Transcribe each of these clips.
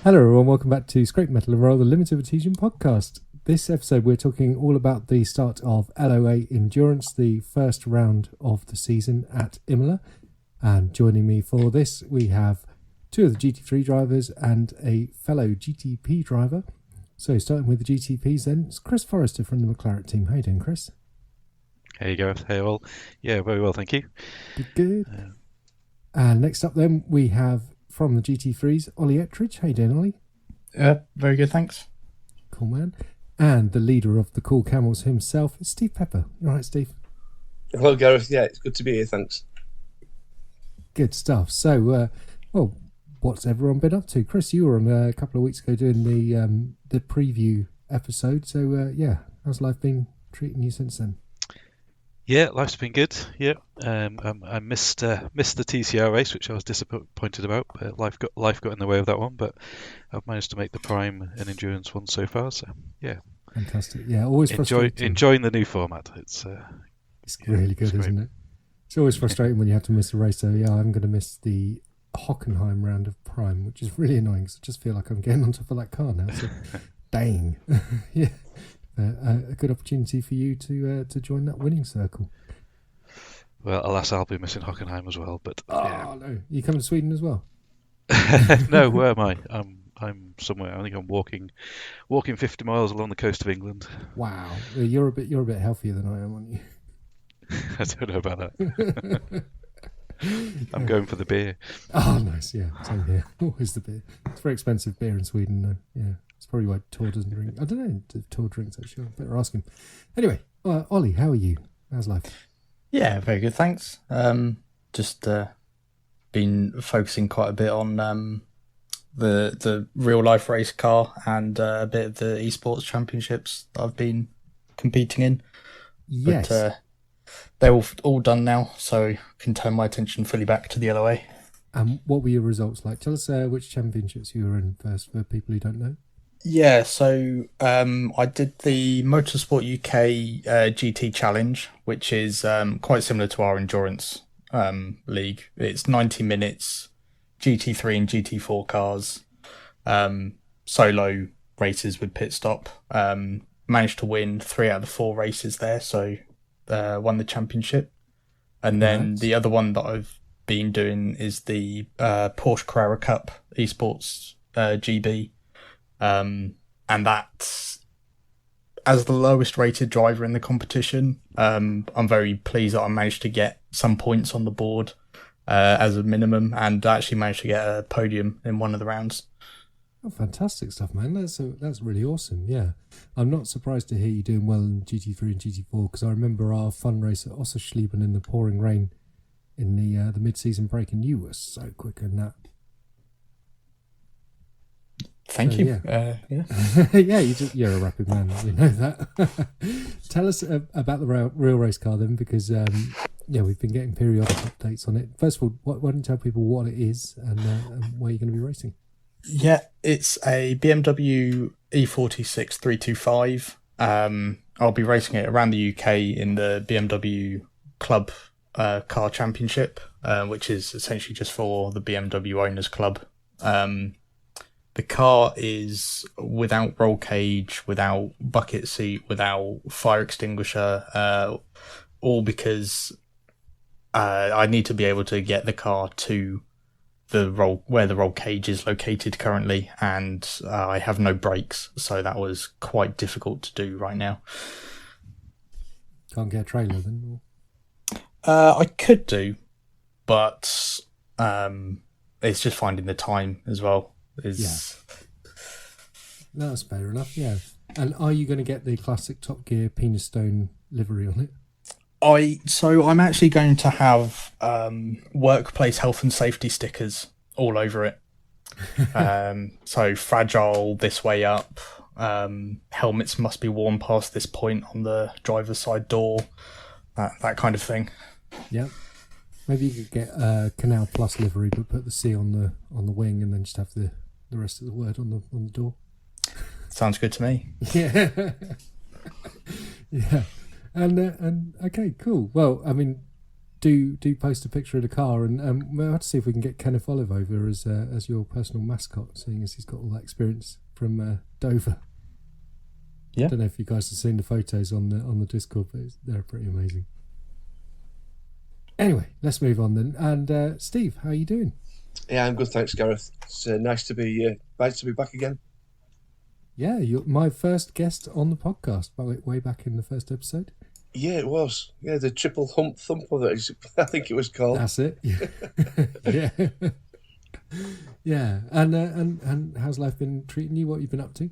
Hello everyone, welcome back to Scrape Metal and Roll, the Limited Artesian podcast. This episode we're talking all about the start of LoA Endurance, the first round of the season at Imola. And joining me for this, we have two of the GT3 drivers and a fellow GTP driver. So starting with the GTPs then, it's Chris Forrester from the McLaren team. How you doing, Chris? Hey Gareth, hey all. Yeah, very well, thank you. Good. And next up then, we have from the GT3s, Ollie Ettridge. How you doing, Ollie? Very good, thanks. Cool, man. And the leader of the Cool Camels himself is Steve Pepper. You all right, Steve? Hello, Gareth. Yeah, it's good to be here, thanks. Good stuff. So, well, what's everyone been up to? Chris, you were on a couple of weeks ago doing the preview episode. So, yeah, how's life been treating you since then? Yeah, life's been good. Yeah, I missed the TCR race, which I was disappointed about. Life got in the way of that one, but I've managed to make the Prime and Endurance one so far. So yeah, fantastic. Yeah, always frustrating. Enjoying the new format. It's really good, isn't it? It's always frustrating when you have to miss a race. So yeah, I'm going to miss the Hockenheim round of Prime, which is really annoying because I just feel like I'm getting on top of that car now. So dang, yeah. A good opportunity for you to join that winning circle. Well, alas, I'll be missing Hockenheim as well. But no, you come to Sweden as well? No, where am I? I'm somewhere. I think I'm walking 50 miles along the coast of England. Wow, you're a bit healthier than I am, aren't you? I don't know about that. I'm going for the beer. Oh, nice. Yeah, same here. Always the beer. It's very expensive beer in Sweden, though. Yeah. It's probably why Tor doesn't drink. I don't know if Tor drinks, actually. I better ask him. Anyway, Ollie, how are you? How's life? Yeah, very good, thanks. Just been focusing quite a bit on the real life race car and a bit of the esports championships that I've been competing in. Yes. But they're all done now, so I can turn my attention fully back to the LoA. And what were your results like? Tell us which championships you were in first for people who don't know. Yeah, so I did the Motorsport UK GT Challenge, which is quite similar to our endurance league. It's 90 minutes, GT3 and GT4 cars, solo races with pit stop. Managed to win 3 out of the 4 races there, so won the championship. And then the other one that I've been doing is the Porsche Carrera Cup Esports GB. And that, as the lowest rated driver in the competition, I'm very pleased that I managed to get some points on the board as a minimum, and actually managed to get a podium in one of the rounds. Oh, fantastic stuff, man. That's really awesome. Yeah, I'm not surprised to hear you doing well in GT3 and GT4 because I remember our fun race at Osserschlieben in the pouring rain in the mid-season break, and you were so quick in that. Thank you. Yeah, yeah, you're a rapid man. We know that. Tell us about the real race car then, because we've been getting periodic updates on it. First of all, why don't you tell people what it is and where you're going to be racing? Yeah, it's a BMW E46 325. I'll be racing it around the UK in the BMW Club Car Championship, which is essentially just for the BMW Owners Club. The car is without roll cage, without bucket seat, without fire extinguisher, all because I need to be able to get the car to where the roll cage is located currently, and I have no brakes, so that was quite difficult to do right now. Can't get a trailer then? I could do, but it's just finding the time as well. No, that's fair enough. Yeah. And are you going to get the classic Top Gear penis stone livery on it? So I'm actually going to have workplace health and safety stickers all over it. So fragile this way up. Helmets must be worn past this point on the driver's side door. That kind of thing. Yeah. Maybe you could get a Canal Plus livery, but put the C on the wing, and then just have the rest of the word on the door. Sounds good to me. Yeah. Yeah. And okay, cool. Well, I mean, do post a picture of the car, and we'll have to see if we can get Kenneth Olive over as your personal mascot, seeing as he's got all that experience from Dover. Yeah. I don't know if you guys have seen the photos on the Discord, but they're pretty amazing. Anyway, let's move on then. And Steve, how are you doing? Yeah, I'm good, thanks, Gareth. It's nice to be back again. Yeah, you're my first guest on the podcast, way back in the first episode. Yeah, it was. Yeah, the triple thump of it, I think it was called. That's it. Yeah. Yeah. Yeah. And how's life been treating you? What have you been up to?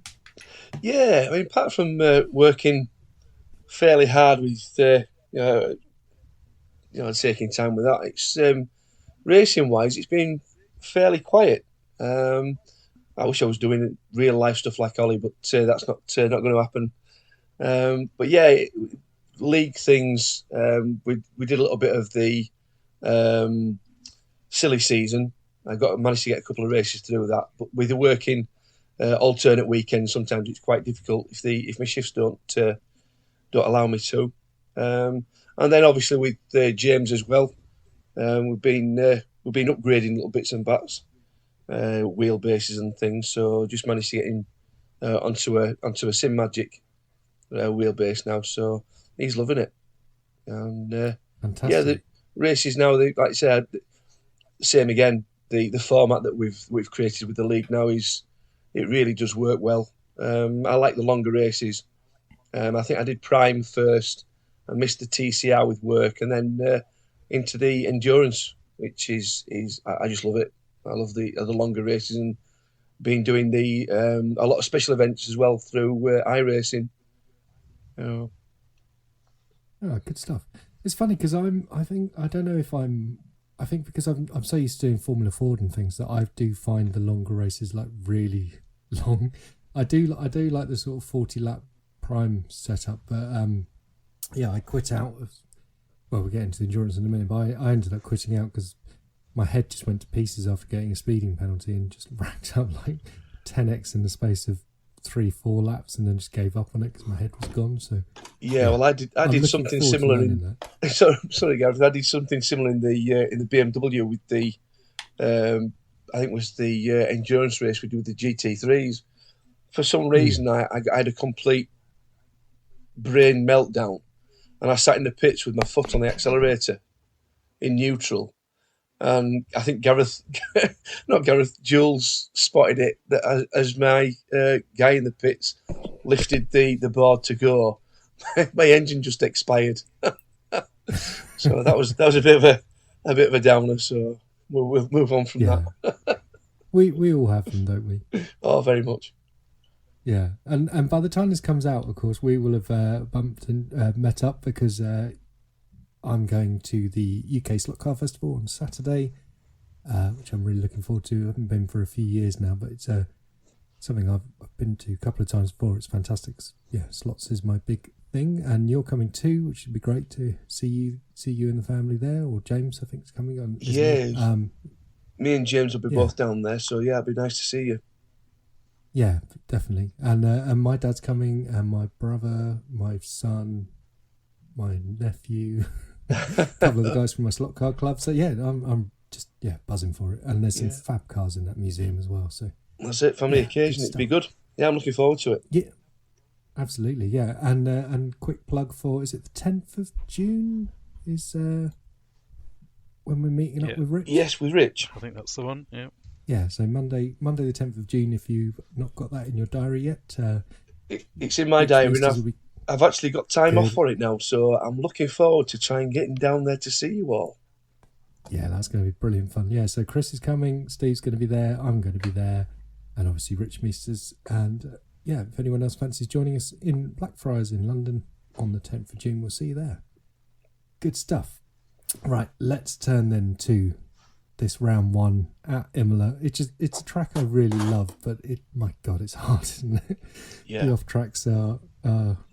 Yeah, I mean, apart from working fairly hard with, taking time with that, it's racing-wise, it's been fairly quiet. I wish I was doing real life stuff like Ollie, but that's not going to happen. But yeah, league things. We did a little bit of the silly season. I managed to get a couple of races to do with that. But with the working alternate weekends, sometimes it's quite difficult if my shifts don't allow me to. And then obviously with James as well, we've been upgrading little bits and bats. Wheelbases and things, so just managed to get him onto a Sim Magic wheelbase now, so he's loving it. And Fantastic. Yeah, the races now, like I said, same again. The format that we've created with the league now it really does work well. I like the longer races. I think I did Prime first. I missed the TCR with work, and then into the endurance, which is I just love it. I love the longer races, and been doing a lot of special events as well through iRacing. Oh, good stuff. It's funny because I think because I'm so used to doing Formula Ford and things that I do find the longer races like really long. I do like the sort of 40 lap Prime setup, but yeah, I quit out of. Well, we'll get into the endurance in a minute, but I ended up quitting out because my head just went to pieces after getting a speeding penalty and just racked up like 10x in the space of 3-4 laps, and then just gave up on it because my head was gone. So yeah, well, I did something similar in that. Sorry, Gareth, I did something similar in the BMW with the I think it was the endurance race we did with the GT3s. For some reason, I had a complete brain meltdown, and I sat in the pits with my foot on the accelerator in neutral. And I think Jules spotted it as my guy in the pits lifted the board to go. My engine just expired, so that was a bit of a downer. So we'll move on from that. we all have them, don't we? Oh, very much. Yeah, and by the time this comes out, of course, we will have bumped and met up because I'm going to the UK Slot Car Festival on Saturday, which I'm really looking forward to. I haven't been for a few years now, but it's something I've been to a couple of times before. It's fantastic. Yeah, slots is my big thing, and you're coming too, which would be great to see you and the family there. Or James, I think, is coming on. Yeah, me and James will be both down there, so yeah, it'd be nice to see you. Yeah, definitely. And my dad's coming, and my brother, my son, my nephew, a couple of the guys from my slot car club. So yeah, I'm just buzzing for it. And there's some fab cars in that museum as well. So that's it, family occasion. It'd be good. Yeah, I'm looking forward to it. Yeah, absolutely. Yeah, and quick plug for, is it the 10th of June? Is when we're meeting up with Rich? Yes, with Rich. I think that's the one. Yeah. Yeah, so Monday the 10th of June, if you've not got that in your diary yet. It's in my diary now. I've actually got time off for it now, so I'm looking forward to trying getting down there to see you all. Yeah, that's going to be brilliant fun. Yeah, so Chris is coming, Steve's going to be there, I'm going to be there, and obviously Rich Meesters. And if anyone else fancies joining us in Blackfriars in London on the 10th of June, we'll see you there. Good stuff. Right, let's turn then to this round one at Imola. It's a track I really love, but my God, it's hard, isn't it? Yeah. The off tracks are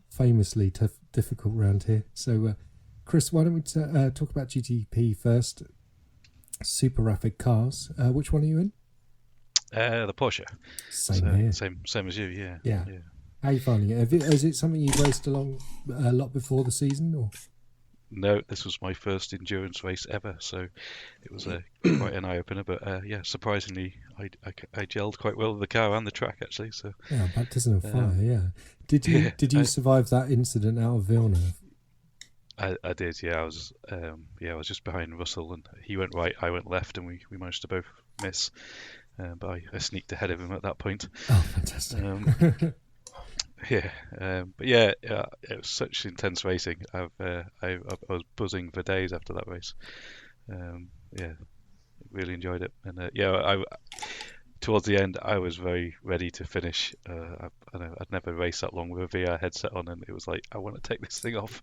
famously difficult around here. So, Chris, why don't we talk about GTP first? Super rapid cars. Which one are you in? The Porsche. Same here. Same as you. Yeah. Yeah. How are you finding it? Is it something you've raced along a lot before the season, or? No, this was my first endurance race ever, so it was quite an eye opener. But yeah, surprisingly, I gelled quite well with the car and the track actually. So Yeah, baptism of fire. Yeah. Did yeah, you survive that incident out of Villeneuve? I did. Yeah, I was just behind Russell, and he went right, I went left, and we managed to both miss. But I sneaked ahead of him at that point. Oh, fantastic! Yeah, but yeah, it was such intense racing. I was buzzing for days after that race. Yeah, really enjoyed it, and yeah, towards the end I was very ready to finish. I'd never raced that long with a VR headset on, and it was like I want to take this thing off.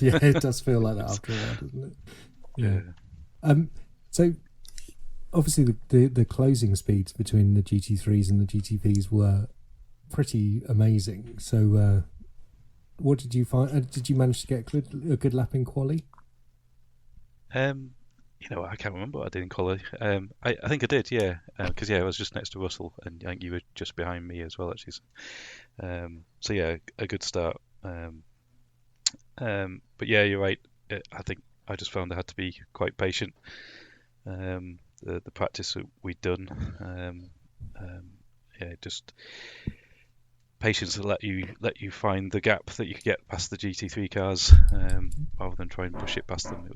Yeah, it does feel like that after a while, doesn't it? Yeah. So obviously the closing speeds between the GT3s and the GT3s were pretty amazing. So what did you find? Did you manage to get a good lap in quali? I can't remember what I did in quali. I think I did, yeah, because I was just next to Russell, and I think you were just behind me as well, actually. So yeah, a good start. But yeah, you're right. I think I just found I had to be quite patient. The practice that we'd done, just patience to let you find the gap that you could get past the GT3 cars, rather than try and push it past them.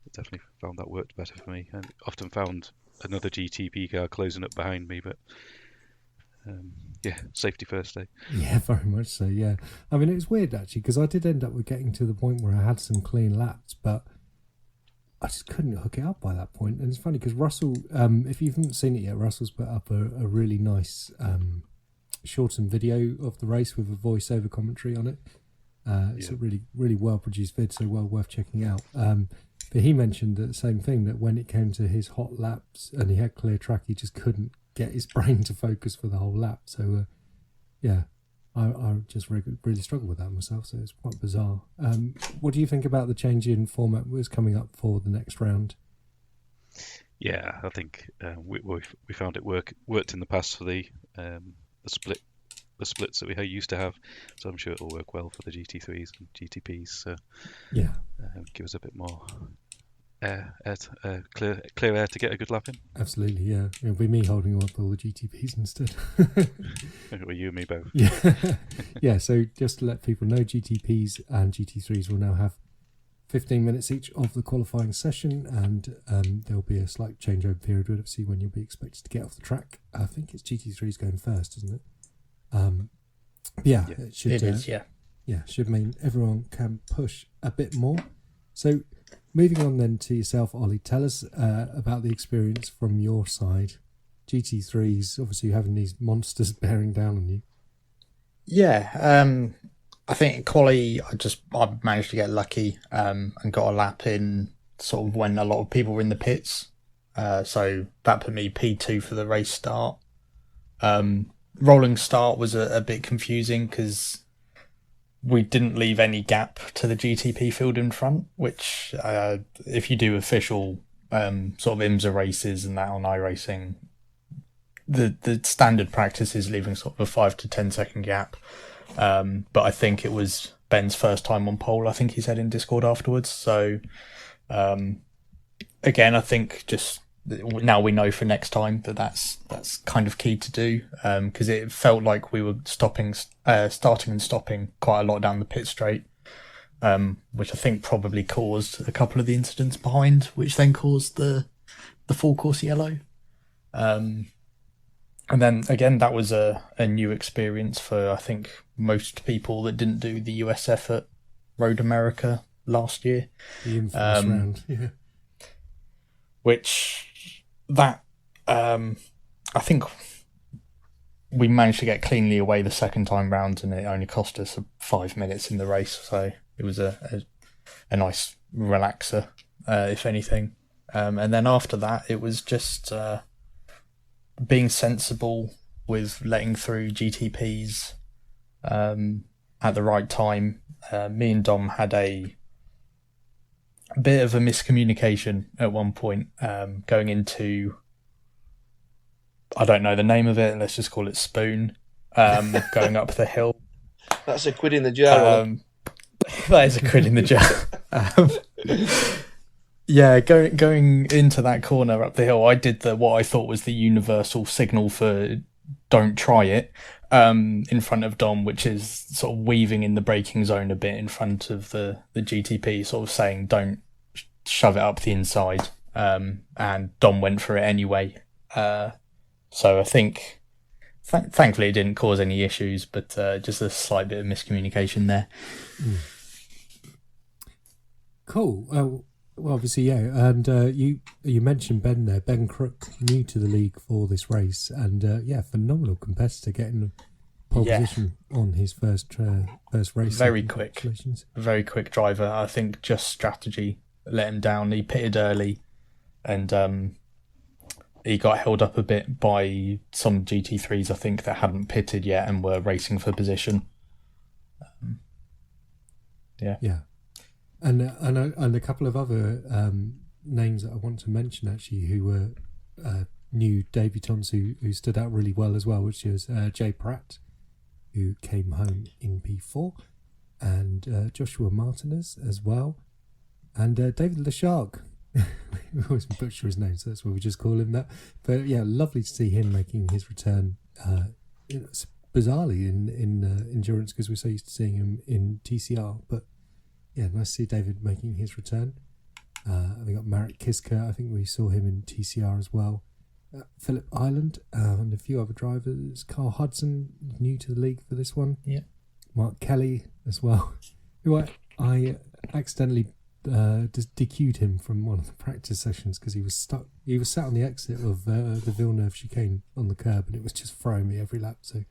It definitely found that worked better for me, and often found another GTP car closing up behind me, but yeah, safety first, eh? Yeah, very much so. Yeah, I mean, it was weird actually, because I did end up with getting to the point where I had some clean laps, but I just couldn't hook it up by that point. And it's funny because Russell, if you haven't seen it yet, Russell's put up a really nice shortened video of the race with a voiceover commentary on it. It's a really, really well produced vid, so well worth checking out. But he mentioned the same thing, that when it came to his hot laps and he had clear track, he just couldn't get his brain to focus for the whole lap. So yeah, I just really struggle with that myself, so it's quite bizarre. What do you think about the change in format that was coming up for the next round? Yeah, I think we found it worked in the past for the splits that we used to have, so I'm sure it'll work well for the GT3s and GTPs. So yeah, give us a bit more clear air to get a good lap in. Absolutely, yeah. It'll be me holding up all the GTPs instead. Well, you and me both. Yeah, yeah. So just to let people know, GTPs and GT3s will now have 15 minutes each of the qualifying session, and there'll be a slight changeover period. We'll see when you'll be expected to get off the track. I think it's GT3s going first, isn't it? Yeah, it should. It is, yeah. Yeah, should mean everyone can push a bit more. So, moving on then to yourself, Ollie, tell us about the experience from your side. GT3s, obviously having these monsters bearing down on you. Yeah, I think in quali I managed to get lucky and got a lap in sort of when a lot of people were in the pits. So that put me P2 for the race start. Rolling start was a bit confusing because we didn't leave any gap to the GTP field in front, which if you do official sort of IMSA races and that on iRacing, the standard practice is leaving sort of a 5 to 10 second gap. But I think it was Ben's first time on pole, I think he said in Discord afterwards. So again, I think just now we know for next time that's kind of key to do, because it felt like we were starting and stopping quite a lot down the pit straight, which I think probably caused a couple of the incidents behind, which then caused the full course yellow. And then again, that was a new experience for, I think, most people that didn't do the USF at Road America last year. The infamous round, yeah. Which that I think we managed to get cleanly away the second time round, and it only cost us 5 minutes in the race, so it was a nice relaxer, if anything. And then after that, it was just being sensible with letting through GTPs at the right time. Me and Dom had a bit of a miscommunication at one point, going into, I don't know the name of it, let's just call it Spoon, going up the hill. That's a quid in the jar. That is a quid in the jar. Yeah, going into that corner up the hill, I did what I thought was the universal signal for don't try it in front of Dom, which is sort of weaving in the braking zone a bit in front of the GTP, sort of saying don't shove it up the inside. And Dom went for it anyway. So I think, thankfully, it didn't cause any issues, but just a slight bit of miscommunication there. Cool. Well, obviously, yeah. And you mentioned Ben there, Ben Crook, new to the league for this race, and phenomenal competitor, getting pole position on his first race. Very quick driver. I think just strategy let him down. He pitted early, and he got held up a bit by some GT3s, I think, that hadn't pitted yet and were racing for position. Yeah. And a couple of other names that I want to mention, actually, who were new debutants who stood out really well as well, which is Jay Pratt, who came home in P4, and Joshua Martinez as well, and David LeShark. We always butcher his name, so that's why we just call him that. But yeah, lovely to see him making his return, bizarrely in endurance, because we're so used to seeing him in TCR, but yeah, nice to see David making his return. We got Marek Kiska. I think we saw him in TCR as well. Philip Island and a few other drivers. Carl Hudson, new to the league for this one. Yeah. Mark Kelly as well, who I accidentally just DQ'd him from one of the practice sessions because he was stuck. He was sat on the exit of the Villeneuve chicane on the curb, and it was just throwing me every lap. So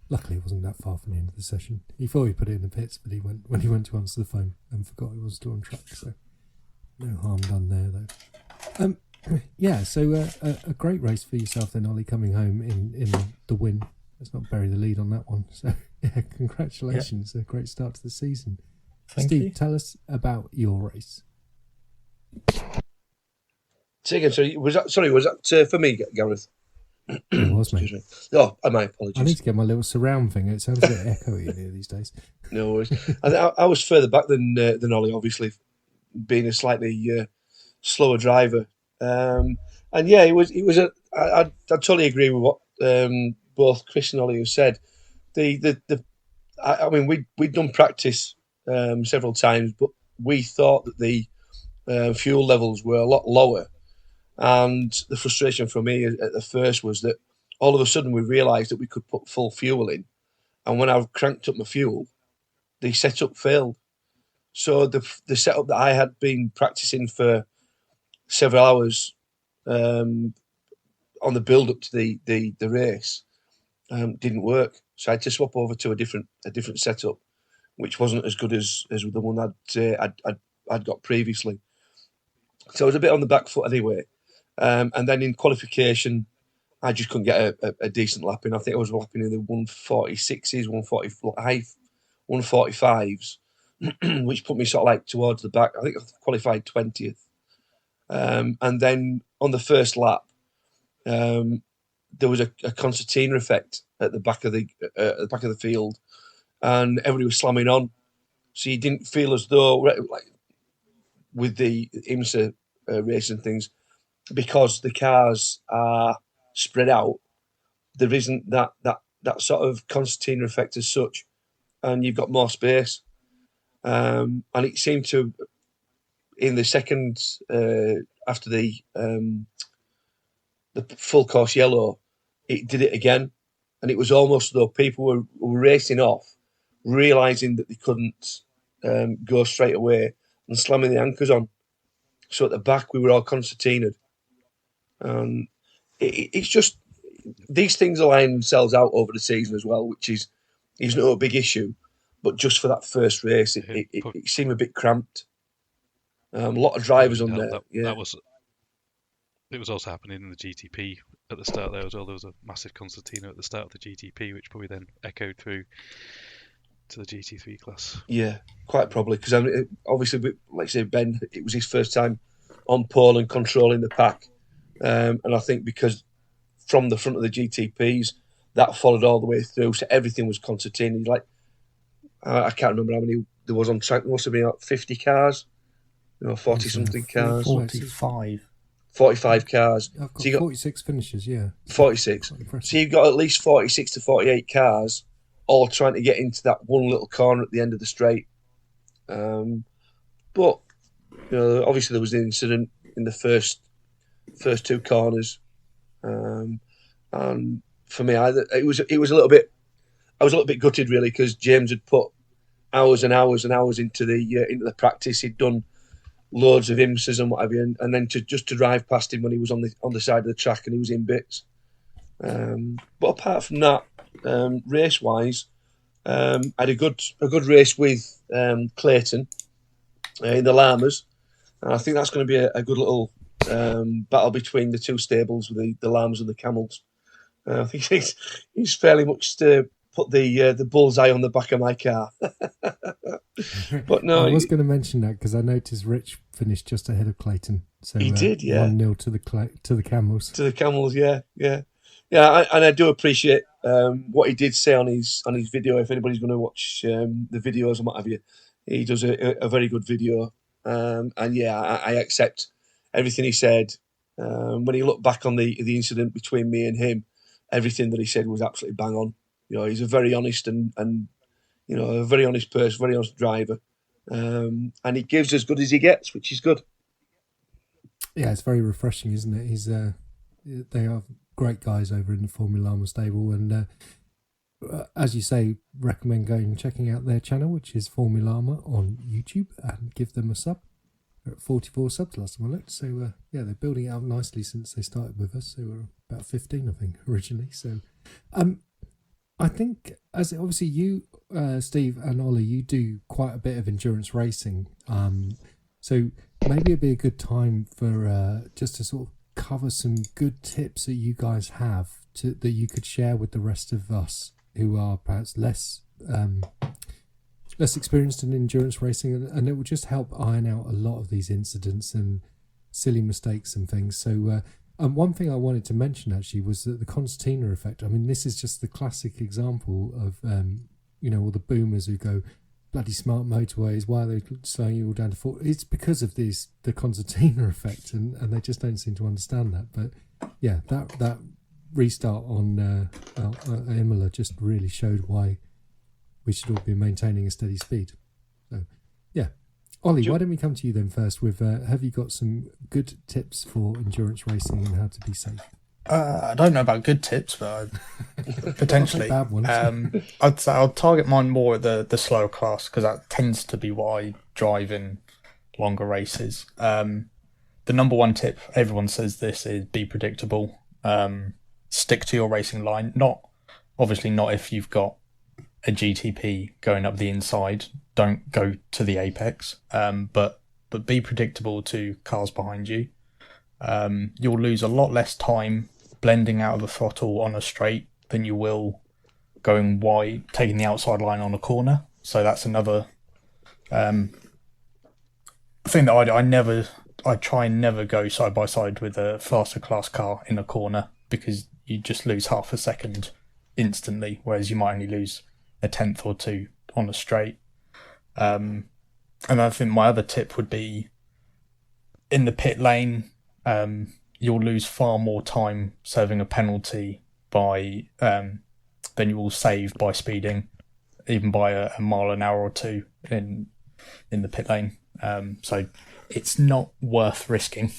luckily, it wasn't that far from the end of the session. He thought he put it in the pits, but when he went to answer the phone and forgot it was still on track. So no harm done there, though. Yeah, so a great race for yourself then, Ollie, coming home in the win. Let's not bury the lead on that one. So yeah, congratulations. Yep. A great start to the season. Thank Steve, you. Tell us about your race. Say again, was that for me, Gareth? It was, mate. Oh, my apologies. I need to get my little surround thing. It sounds a bit echoey in here these days. No worries. I was further back than Ollie, obviously, being a slightly slower driver. And yeah, it was. I totally agree with what both Chris and Ollie have said. I mean, we'd done practice several times, but we thought that the fuel levels were a lot lower. And the frustration for me at the first was that all of a sudden we realised that we could put full fuel in, and when I cranked up my fuel, the setup failed. So the setup that I had been practicing for several hours on the build up to the race didn't work. So I had to swap over to a different setup, which wasn't as good as the one I'd got previously. So I was a bit on the back foot anyway. And then in qualification, I just couldn't get a decent lap in. I think I was lapping in the 146s, 145s, which put me sort of like towards the back. I think I qualified 20th. And then on the first lap, there was a concertina effect at the back of the field, and everybody was slamming on. So you didn't feel as though, like with the IMSA race and things, because the cars are spread out, there isn't that sort of concertina effect as such, and you've got more space. And it seemed to, in the second after the full course yellow, it did it again, and it was almost as though people were racing off, realising that they couldn't go straight away and slamming the anchors on. So at the back we were all concertinaed. It's just these things align themselves out over the season as well, which is no big issue. But just for that first race, it seemed a bit cramped. A lot of drivers on there. It was also happening in the GTP at the start there as well. There was a massive concertina at the start of the GTP, which probably then echoed through to the GT3 class. Yeah, quite probably, because obviously, like I say, Ben, it was his first time on pole and controlling the pack. And I think because from the front of the GTPs, that followed all the way through, so everything was concertina. Like, I can't remember how many there was on track. There must have been like 50 cars, 40 something cars, 45 cars. I've got so you got 46 finishes, yeah. 46. So you've got at least 46 to 48 cars, all trying to get into that one little corner at the end of the straight. But obviously there was an incident in the first two corners, and for me, it was a little bit. I was a little bit gutted really because James had put hours and hours and hours into the practice. He'd done loads of IMSAs and whatever, and then to drive past him when he was on the side of the track and he was in bits. But apart from that, race wise, I had a good race with Clayton in the Llamas, and I think that's going to be a good little battle between the two stables with the Llamas and the Camels. I think he's fairly much to put the bullseye on the back of my car. But no, I was going to mention that because I noticed Rich finished just ahead of Clayton. So he did, yeah. 1-0 to the Camels. To the Camels, yeah. And I do appreciate what he did say on his video. If anybody's going to watch the videos and what have you, he does a very good video. And yeah, I accept everything he said. When he looked back on the incident between me and him, everything that he said was absolutely bang on. He's a very honest and a very honest person, very honest driver, and he gives as good as he gets, which is good. Yeah, it's very refreshing, isn't it? They are great guys over in the Formula Llama stable, and as you say, recommend going and checking out their channel, which is Formula Llama on YouTube, and give them a sub. They're at 44 subs last time I looked, so yeah, they're building it up nicely since they started with us. They were about 15, I think, originally. So, I think, as obviously you, Steve and Ollie, you do quite a bit of endurance racing. So maybe it'd be a good time for just to sort of cover some good tips that you guys have that you could share with the rest of us who are perhaps less experienced in endurance racing, and it will just help iron out a lot of these incidents and silly mistakes and things. So one thing I wanted to mention actually was that the concertina effect. I mean, this is just the classic example of all the boomers who go, bloody smart motorways, why are they slowing you all down to 40? It's because of the concertina effect, and they just don't seem to understand that. But yeah, that restart on Imola just really showed why we should all be maintaining a steady speed. So yeah, Ollie, why don't we come to you then first with have you got some good tips for endurance racing and how to be safe? I don't know about good tips, but potentially bad ones. I'd say I'll target mine more at the slower class because that tends to be what I drive in longer races. The number one tip, everyone says this, is be predictable. Stick to your racing line. Obviously not if you've got a GTP going up the inside. Don't go to the apex. But be predictable to cars behind you. You'll lose a lot less time blending out of the throttle on a straight than you will going wide, taking the outside line on a corner. So that's another thing that I try and never go side by side with a faster class car in a corner because you just lose half a second instantly, whereas you might only lose a tenth or two on a straight. And I think my other tip would be in the pit lane, you'll lose far more time serving a penalty by than you will save by speeding, even by a mile an hour or two in the pit lane. So it's not worth risking.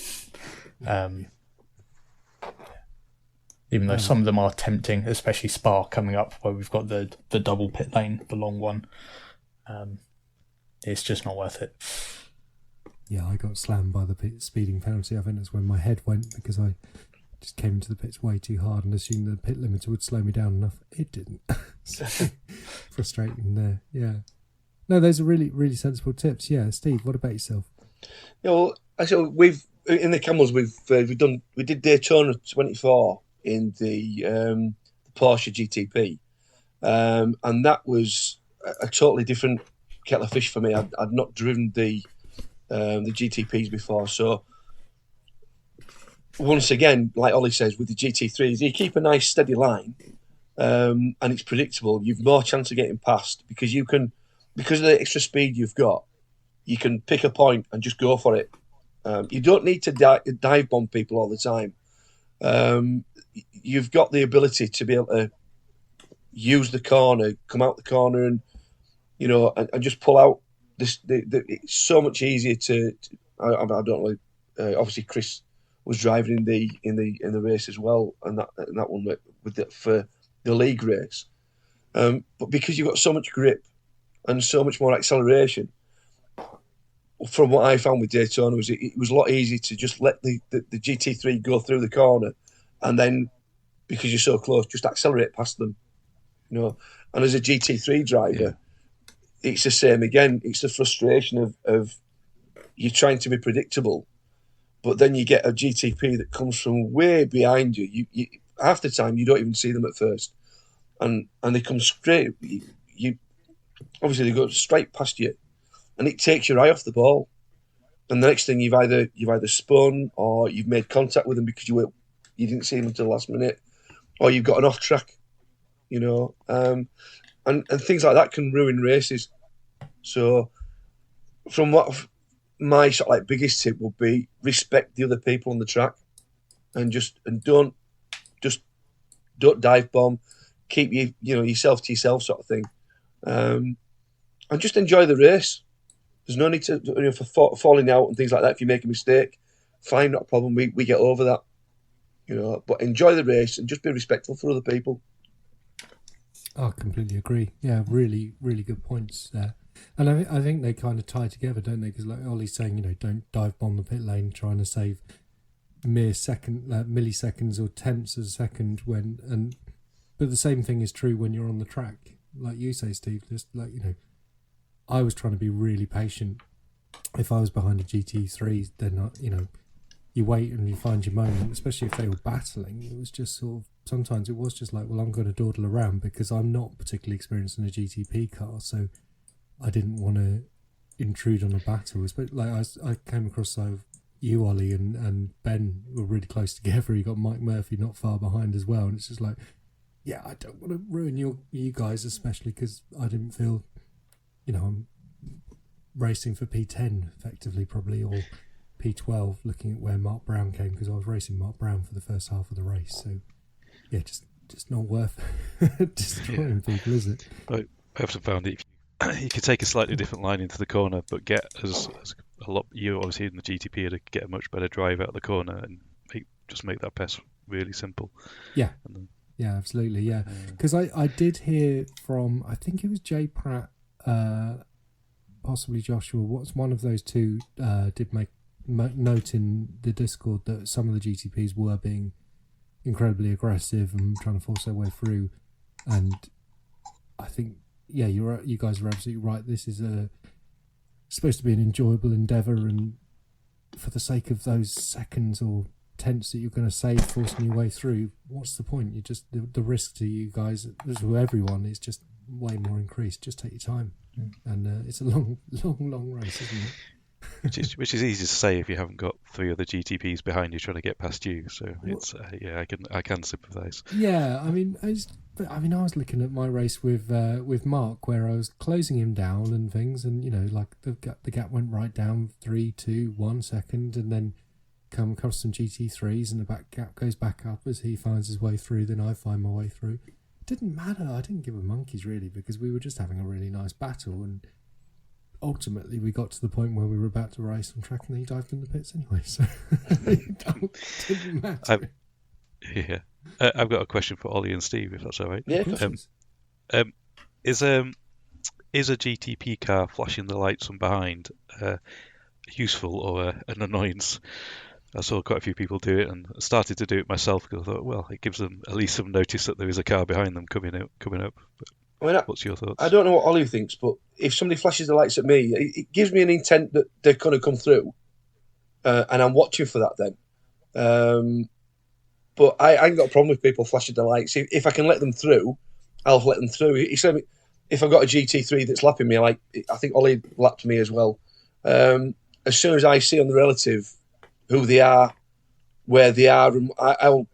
Even though some of them are tempting, especially Spa coming up where we've got the double pit lane, the long one. It's just not worth it. Yeah, I got slammed by the speeding penalty. I think that's when my head went because I just came into the pits way too hard and assumed the pit limiter would slow me down enough. It didn't. So, frustrating there. Yeah. No, those are really, really sensible tips. Yeah, Steve, what about yourself? Actually, we've in the Camels we did Daytona 24 in the Porsche GTP, and that was a totally different kettle of fish for me. I'd not driven the GTPs before, so once again, like Ollie says, with the GT3s, you keep a nice steady line, and it's predictable. You've more chance of getting past because you can because of the extra speed you've got, you can pick a point and just go for it. You don't need to dive bomb people all the time. You've got the ability to be able to use the corner, come out the corner, and and just pull out. It's so much easier to. I don't know. Obviously, Chris was driving in the race as well, and that one for the league race. But because you've got so much grip and so much more acceleration, from what I found with Daytona, it was a lot easier to just let the GT3 go through the corner, and then because you're so close, just accelerate past them. And as a GT3 driver, it's the same again. It's the frustration of you're trying to be predictable, but then you get a GTP that comes from way behind you. You half the time you don't even see them at first, and they come straight. You obviously they go straight past you, and it takes your eye off the ball. And the next thing you've either spun or you've made contact with them because you didn't see them until the last minute, or you've got an off track. And things like that can ruin races. So, from what my sort of like biggest tip would be, respect the other people on the track, and don't dive bomb, keep yourself to yourself sort of thing, and just enjoy the race. There's no need to for falling out and things like that. If you make a mistake, fine, not a problem. We get over that, But enjoy the race and just be respectful for other people. I completely agree. Yeah, really, really good points there. And I think they kind of tie together, don't they? Because like Ollie's saying, don't dive bomb the pit lane trying to save milliseconds or tenths of a second but the same thing is true when you're on the track. Like you say, Steve, just like, I was trying to be really patient. If I was behind a GT3, then, you wait and you find your moment, especially if they were battling. It was just sort of, sometimes it was just like, well, I'm going to dawdle around because I'm not particularly experienced in a GTP car, so I didn't want to intrude on a battle. But like I came across you, Ollie, and Ben were really close together. You got Mike Murphy not far behind as well, and it's just like, yeah, I don't want to ruin you guys, especially because I didn't feel, I'm racing for P10 effectively probably, or P12, looking at where Mark Brown came, because I was racing Mark Brown for the first half of the race. So yeah, just not worth destroying people, is it? I often found that if you could take a slightly different line into the corner, but get as a lot. You obviously in the GTP to get a much better drive out of the corner and make that pass really simple. Yeah. Yeah, absolutely. Yeah, because I did hear from, I think it was Jay Pratt, possibly Joshua. What's one of those two did make note in the Discord that some of the GTPs were being incredibly aggressive and trying to force their way through. And I think, yeah, you guys are absolutely right. This is supposed to be an enjoyable endeavour, and for the sake of those seconds or tenths that you're going to save forcing your way through, what's the point? You just the risk to you guys, to everyone, is just way more increased. Just take your time, and it's a long race, isn't it? which is easy to say if you haven't got three other GTPs behind you trying to get past you. So it's I can sympathise. Yeah, I mean, I was looking at my race with Mark, where I was closing him down and things, and like the gap went right down 3, 2, 1 second, and then come across some GT3s, and the back gap goes back up as he finds his way through. Then I find my way through. It didn't matter. I didn't give a monkey's really, because we were just having a really nice battle, and ultimately we got to the point where we were about to race on track, and he dived in the pits anyway, so it didn't matter. I've got a question for Ollie and Steve, if that's all right. Yeah. Is a GTP car flashing the lights from behind useful or an annoyance? I saw quite a few people do it, and started to do it myself because I thought, well, it gives them at least some notice that there is a car behind them coming up. But what's your thoughts? I don't know what Ollie thinks, but if somebody flashes the lights at me, it gives me an intent that they're going to come through, and I'm watching for that then. But I ain't got a problem with people flashing the lights. If I can let them through, I'll let them through. If I've got a GT3 that's lapping me, like I think Ollie lapped me as well, as soon as I see on the relative who they are, where they are, and I'll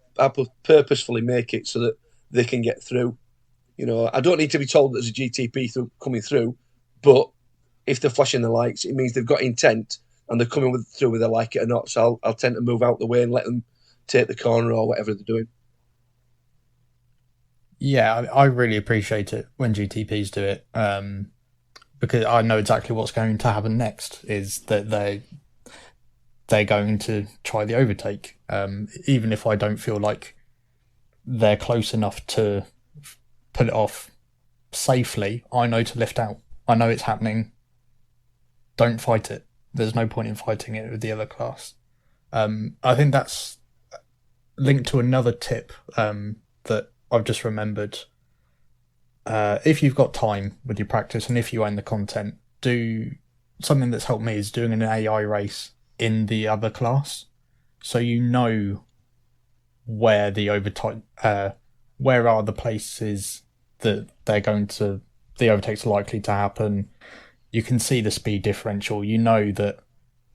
purposefully make it so that they can get through. I don't need to be told there's a GTP coming through. But if they're flashing the lights, it means they've got intent and they're coming through whether they like it or not. So I'll tend to move out the way and let them take the corner or whatever they're doing. Yeah, I really appreciate it when GTPs do it, because I know exactly what's going to happen next. Is that they're going to try the overtake, even if I don't feel like they're close enough to pull it off safely. I know to lift out. I know it's happening. Don't fight it. There's no point in fighting it with the other class. I think that's linked to another tip that I've just remembered. If you've got time with your practice and if you own the content, do something that's helped me is doing an AI race in the other class, so you know where the overtake, where are the places that the overtakes are likely to happen. You can see the speed differential. You know that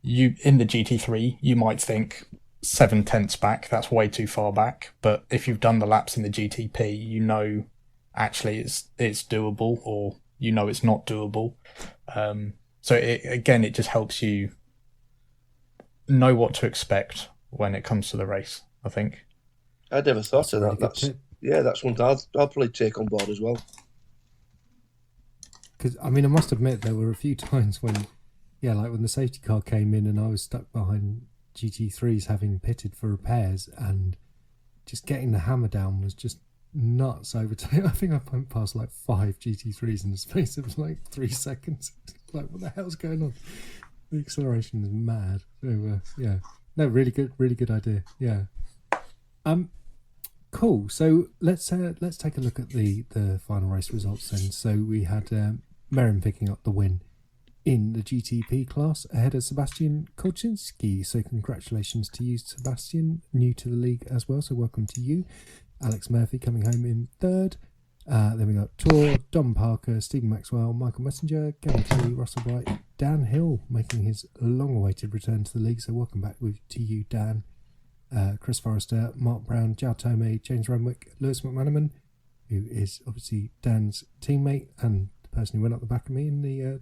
in the GT3 you might think 7/10 back, that's way too far back, but if you've done the laps in the GTP, you know actually it's doable, or you know it's not doable. So it just helps you know what to expect when it comes to the race, I think. I never thought of that. That's one I'll probably take on board as well. Because I must admit there were a few times when, like when the safety car came in and I was stuck behind GT3s having pitted for repairs, and just getting the hammer down was just nuts. I think I went past like 5 GT3s in the space of like 3 seconds. Like, what the hell's going on? The acceleration is mad. So no, really good idea. Yeah. Cool. So let's take a look at the final race results then. So we had Merrin picking up the win in the GTP class ahead of Sebastian Kolczynski. So congratulations to you, Sebastian, new to the league as well. So welcome to you. Alex Murphy coming home in third. Then we got Tor, Dom Parker, Stephen Maxwell, Michael Messenger, Gavin Kelly, Russell Bright, Dan Hill making his long-awaited return to the league. So welcome back to you, Dan. Chris Forrester, Mark Brown, Jao Tomei, James Renwick, Lewis McManaman, who is obviously Dan's teammate and the person who went up the back of me in the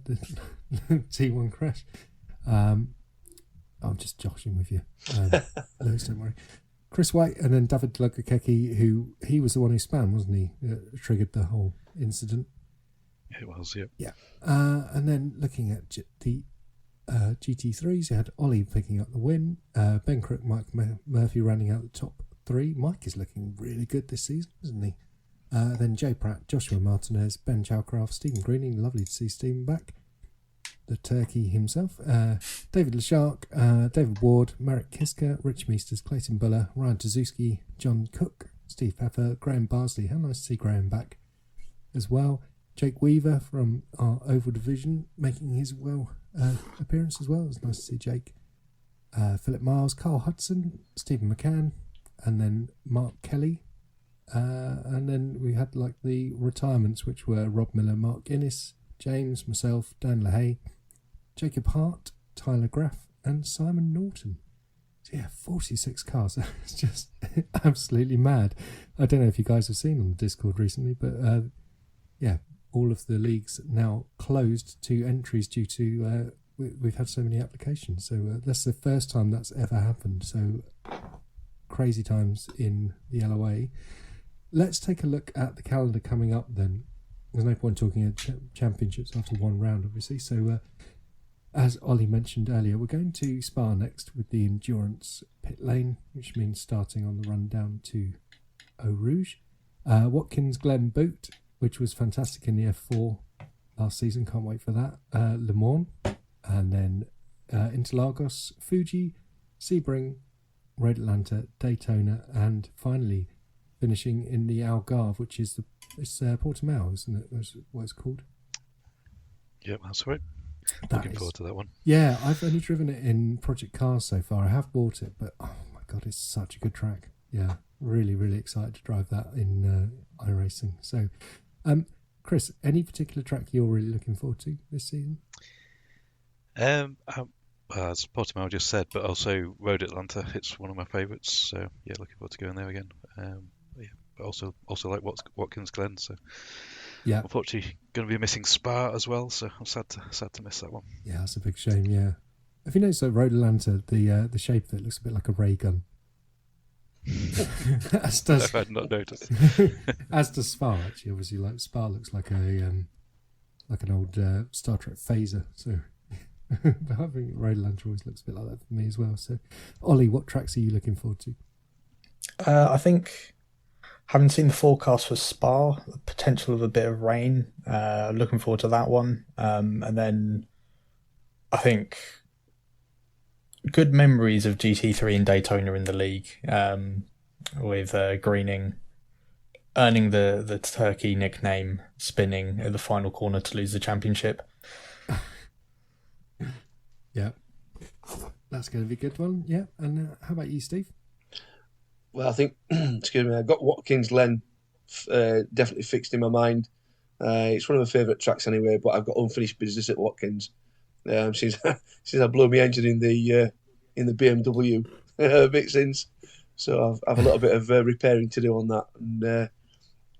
T1 crash. I'm just joshing with you. Lewis, don't worry. Chris White, and then David Lugakeki, who he was the one who spammed, wasn't he? Triggered the whole incident. It was, yeah. Yeah. And then looking at the GT3s, you had Ollie picking up the win. Ben Crook, Mike Murphy rounding out the top 3. Mike is looking really good this season, isn't he? Then Jay Pratt, Joshua Martinez, Ben Chowcraft, Stephen Greening. Lovely to see Stephen back. The turkey himself. David Leshark, David Ward, Merrick Kiska, Rich Meesters, Clayton Buller, Ryan Tazewski, John Cook, Steve Pepper, Graham Barsley. How nice to see Graham back as well. Jake Weaver from our Oval Division making his appearance as well. It's nice to see Jake. Philip Miles, Carl Hudson, Stephen McCann, and then Mark Kelly. And then we had like the retirements, which were Rob Miller, Mark Guinness, James, myself, Dan LaHaye, Jacob Hart, Tyler Graff, and Simon Norton. So 46 cars. It's just absolutely mad. I don't know if you guys have seen on the Discord recently, but all of the leagues now closed to entries due to we've had so many applications. So that's the first time that's ever happened. So crazy times in the LoA. Let's take a look at the calendar coming up then. There's no point talking about championships after one round, obviously. So as Ollie mentioned earlier, we're going to Spa next with the Endurance pit lane, which means starting on the run down to Eau Rouge. Watkins Glen Boot, which was fantastic in the F4 last season. Can't wait for that. Le Mans. And then Interlagos, Fuji, Sebring, Road Atlanta, Daytona, and finally finishing in the Algarve, which is Portimao, isn't it? That's what it's called. Yep, that's right. Looking forward to that one. Yeah, I've only driven it in Project Cars so far. I have bought it, but oh my god, it's such a good track. Yeah, really, really excited to drive that in iRacing. So, Chris, any particular track you're really looking forward to this season? As Portimao just said, but also Road Atlanta. It's one of my favourites. So yeah, looking forward to going there again. But also like Watkins Glen. So Yeah. Unfortunately, going to be missing Spa as well, so I'm sad to miss that one. Yeah, that's a big shame. Yeah. Have you noticed that Road Atlanta, the shape of it looks a bit like a ray gun? As does I've not noticed. as does Spa, actually. Obviously, like Spa looks like an old Star Trek phaser. So I think Road Atlanta always looks a bit like that for me as well. So, Ollie, what tracks are you looking forward to? I think, having seen the forecast for Spa, the potential of a bit of rain, looking forward to that one. And then I think good memories of GT3 and Daytona in the league, with Greening earning the Turkey nickname, spinning at the final corner to lose the championship. Yeah, that's going to be a good one. Yeah, and how about you, Steve? Well, I think, excuse me, I've got Watkins Glen definitely fixed in my mind. It's one of my favourite tracks anyway, but I've got unfinished business at Watkins since I blew my engine in the BMW a bit since. So I've a little bit of repairing to do on that. And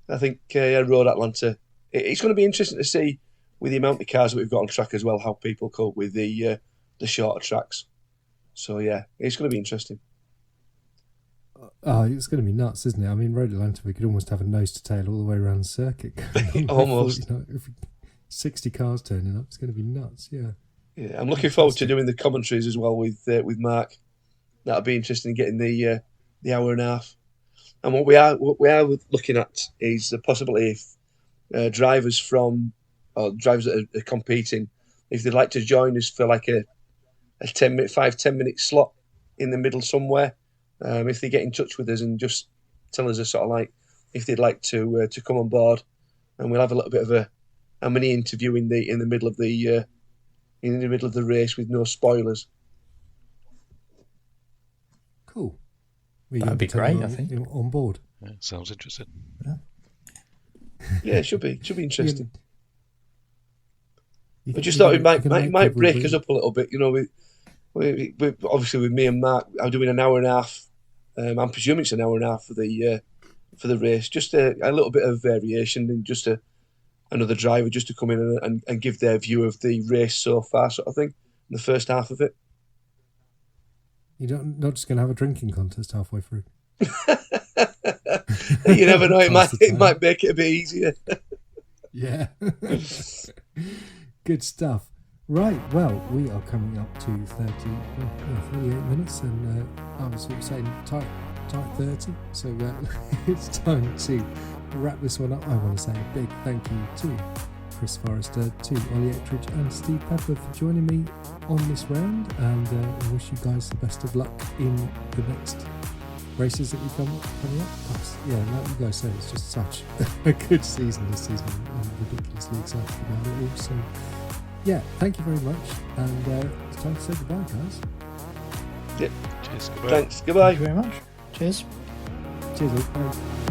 I think Road Atlanta, it's going to be interesting to see with the amount of cars that we've got on track as well, how people cope with the shorter tracks. So yeah, it's going to be interesting. Oh, it's going to be nuts, isn't it? I mean, Road Atlanta, we could almost have a nose to tail all the way around the circuit. Almost. 60 cars turning up, it's going to be nuts, yeah. Yeah, I'm looking forward to doing the commentaries as well with Mark. That'll be interesting, getting the hour and a half. And what we are looking at is the possibility if drivers that are competing, if they'd like to join us for like a 10 minute slot in the middle somewhere. If they get in touch with us and just tell us a sort of like if they'd like to come on board, and we'll have a little bit of a mini interview in the middle of the race with no spoilers. Cool. That'd be great, I think. On board. Yeah, sounds interesting. Yeah, it should be interesting. I I just thought it might break us up a little bit. You know, we obviously with me and Mark, I'm doing an hour and a half. I'm presuming it's an hour and a half for the race. Just a little bit of variation and just another driver just to come in and give their view of the race so far, sort of thing, in the first half of it. You're not just going to have a drinking contest halfway through. You never know. It might make it a bit easier. Yeah. Good stuff. Right, well, we are coming up to 38 minutes, and I was sort of saying tight 30, so it's time to wrap this one up. I want to say a big thank you to Chris Forrester, to Ollie Ettridge and Steve Pepper for joining me on this round, and I wish you guys the best of luck in the next races that you've coming up. Yeah, like you guys say, it's just such a good season this season. I'm ridiculously excited about it all. So, yeah, thank you very much, and it's time to say goodbye, guys. Yeah. Cheers. Goodbye. Thanks. Goodbye. Thank you very much. Cheers. Cheers, all. Bye.